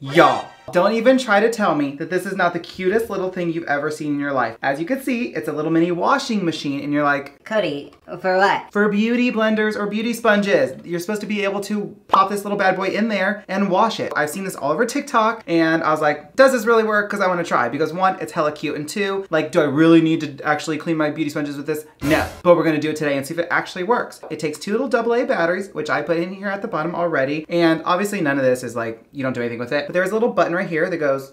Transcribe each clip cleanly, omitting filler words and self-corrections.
Y'all, don't even try to tell me that this is not the cutest little thing you've ever seen in your life. As you can see, it's a little mini washing machine and you're like, Cody, for what? for beauty blenders or beauty sponges. You're supposed to be able to pop this little bad boy in there and wash it. I've seen this all over TikTok and I was like, does this really work? Because I want to try. Because one, it's hella cute, and two, like, do I really need to actually clean my beauty sponges with this? No. But we're gonna do it today and see if it actually works. It takes 2 little AA batteries, which I put in here at the bottom already. And obviously none of this is like, you don't do anything with it. But there's a little button right here that goes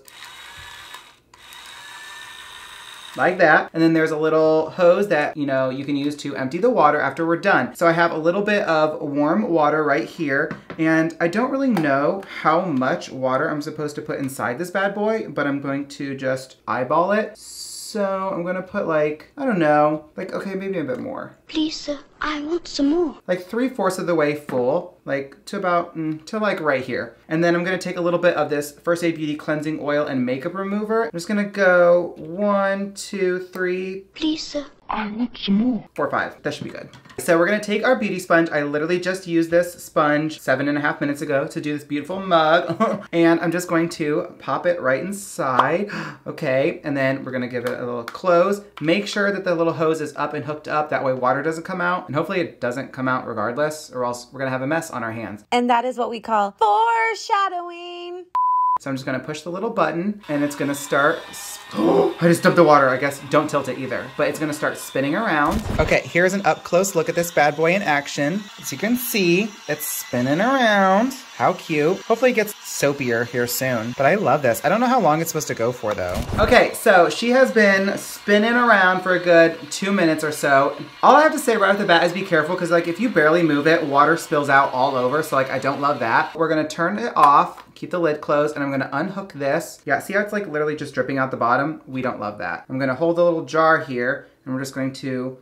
like that. And then there's a little hose that, you know, you can use to empty the water after we're done. So I have a little bit of warm water right here, and I don't really know how much water I'm supposed to put inside this bad boy, but I'm going to just eyeball it. So I'm gonna put like, I don't know, like, okay, maybe a bit more. Please, sir, I want some more. Like 3/4 of the way full, like to about, to like right here. And then I'm gonna take a little bit of this First Aid Beauty Cleansing Oil and Makeup Remover. I'm just gonna go 1, 2, 3. Please, sir, I want some more. 4, 5, that should be good. So we're gonna take our beauty sponge. I literally just used this sponge 7.5 minutes ago to do this beautiful mug. And I'm just going to pop it right inside. Okay, and then we're gonna give it a little close. Make sure that the little hose is up and hooked up. That way water doesn't come out. And hopefully it doesn't come out regardless, or else we're gonna have a mess on our hands. And that is what we call foreshadowing. So I'm just gonna push the little button and it's gonna start, I just dumped the water, I guess. Don't tilt it either, but it's gonna start spinning around. Okay, here's an up close look at this bad boy in action. As you can see, it's spinning around. How cute. Hopefully it gets soapier here soon, but I love this. I don't know how long it's supposed to go for though. Okay, so she has been spinning around for a good 2 minutes or so. All I have to say right off the bat is be careful, because like if you barely move it, water spills out all over, so like I don't love that. We're gonna turn it off, keep the lid closed, and I'm gonna unhook this. Yeah, see how it's like literally just dripping out the bottom? We don't love that. I'm gonna hold the little jar here, and we're just going to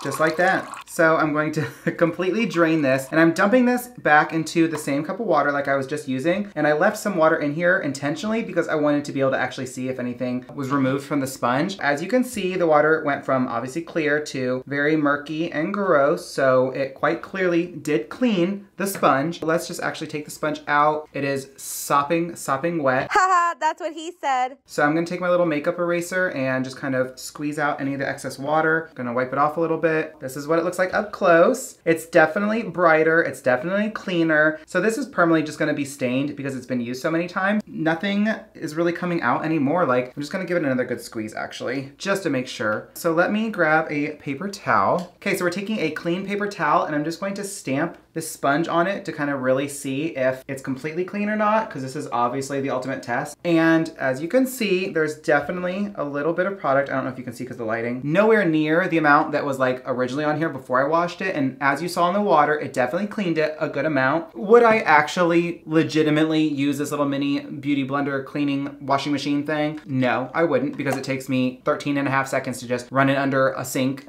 just like that. So I'm going to completely drain this, and I'm dumping this back into the same cup of water like I was just using. And I left some water in here intentionally because I wanted to be able to actually see if anything was removed from the sponge. As you can see, the water went from obviously clear to very murky and gross. So it quite clearly did clean the sponge. Let's just actually take the sponge out. It is sopping wet. Haha, that's what he said. So I'm gonna take my little makeup eraser and just kind of squeeze out any of the excess water. I'm gonna wipe it off a little bit. This is what it looks like up close. It's definitely brighter, it's definitely cleaner. So this is permanently just gonna be stained because it's been used so many times. Nothing is really coming out anymore. Like, I'm just gonna give it another good squeeze actually, just to make sure. So let me grab a paper towel. Okay, so we're taking a clean paper towel and I'm just going to stamp this sponge on it to kind of really see if it's completely clean or not, because this is obviously the ultimate test. And as you can see, there's definitely a little bit of product. I don't know if you can see because of the lighting. Nowhere near the amount that was like originally on here before I washed it. And as you saw in the water, it definitely cleaned it a good amount. Would I actually legitimately use this little mini beauty blender cleaning washing machine thing? No, I wouldn't, because it takes me 13.5 seconds to just run it under a sink,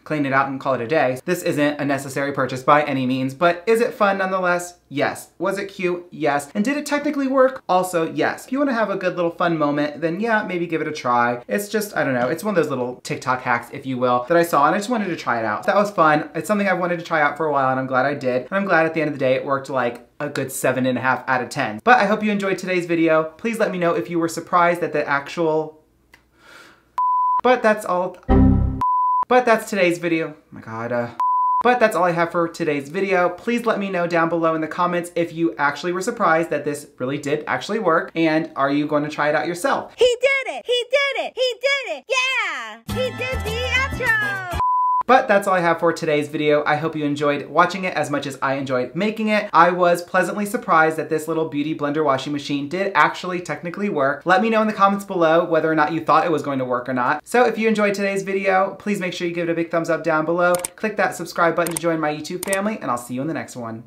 clean it out and call it a day. This isn't a necessary purchase by any means, but is it fun nonetheless? Yes. Was it cute? Yes. And did it technically work? Also, yes. If you want to have a good little fun moment, then yeah, maybe give it a try. It's just, I don't know, it's one of those little TikTok hacks, if you will, that I saw and I just wanted to try it out. That was fun. It's something I've wanted to try out for a while and I'm glad I did. And I'm glad at the end of the day it worked like a good 7.5 out of 10. But I hope you enjoyed today's video. Please let me know if you were surprised that the actual... But that's today's video. Oh my God. But that's all I have for today's video. Please let me know down below in the comments if you actually were surprised that this really did actually work, and are you going to try it out yourself? He did it! He did it! He did it! Yeah! He did the outro! But that's all I have for today's video. I hope you enjoyed watching it as much as I enjoyed making it. I was pleasantly surprised that this little beauty blender washing machine did actually technically work. Let me know in the comments below whether or not you thought it was going to work or not. So if you enjoyed today's video, please make sure you give it a big thumbs up down below. Click that subscribe button to join my YouTube family, and I'll see you in the next one.